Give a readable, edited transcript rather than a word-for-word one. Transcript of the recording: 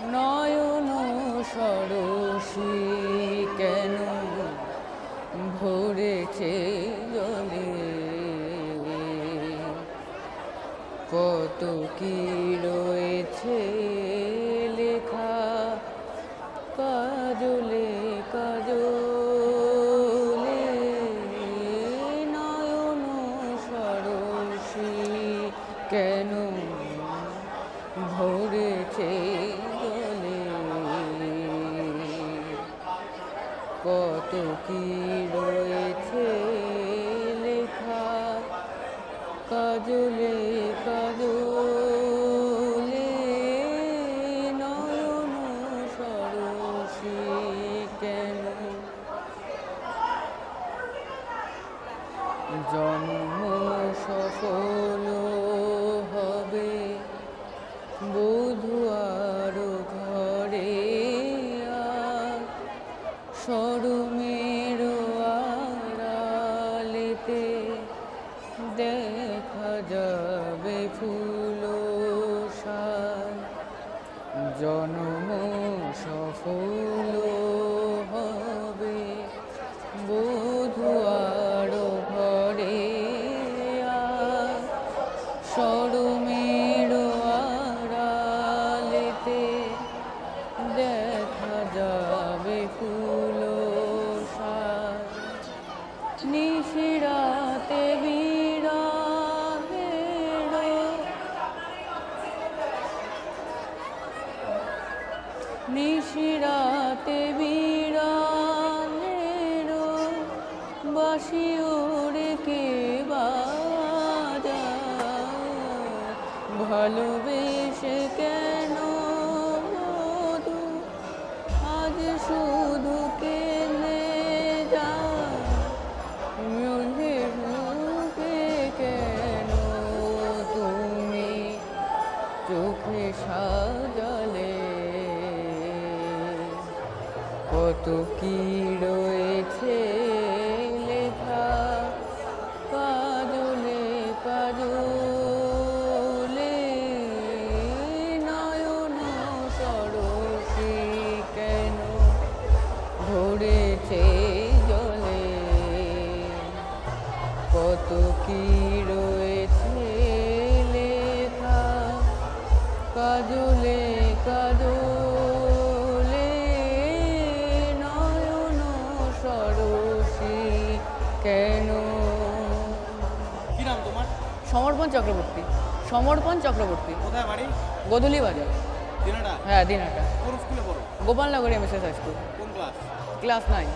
নয়ন সরসী কেন ভরেছে জলে, কত কি রয়েছে লেখা কাজলে কাজলে। নয়ন সরসী কেন ভরেছে জলে, কত কি রয়েছে লেখা কাজলে কাজলে। নয়ন সরসী কেন, জন্ম সফল হবে বধূ আর ঘরে, আর সরমের আড়ালেতে দেখা যাবে ফুল সার। জন্ম সফল হবে বধূ আর ঘরে, আর সরমের আড়ালেতে দেখা যাবে ফুল সার। নিশিরাতে নিশিরাতে বিড়ালের বাঁশি ওরে কে বাজায়, ভালোবেসে কেন মধু আজ শুধু কেঁদে যায়, মুখে মুখে কেন তুমি চোখে সাজালে, কত কি রয়েছে লেখা কাজলে কাজলে। নয়ন সরসী কেন ভরেছে জলে, কত কি রয়েছে লেখা কাজলে কাজলে। নয়ন সরসী কেন। কি নাম তোমার? সমর্পণ চক্রবর্তী। সমর্পণ চক্রবর্তী। কোথায় বাড়ি? গোধূলি বাজার। দিনাটা? হ্যাঁ দিনাটা। কোন স্কুলে পড়ো? গোপালনগরে এমএসএস হাই স্কুল। কোন ক্লাস? ক্লাস 9।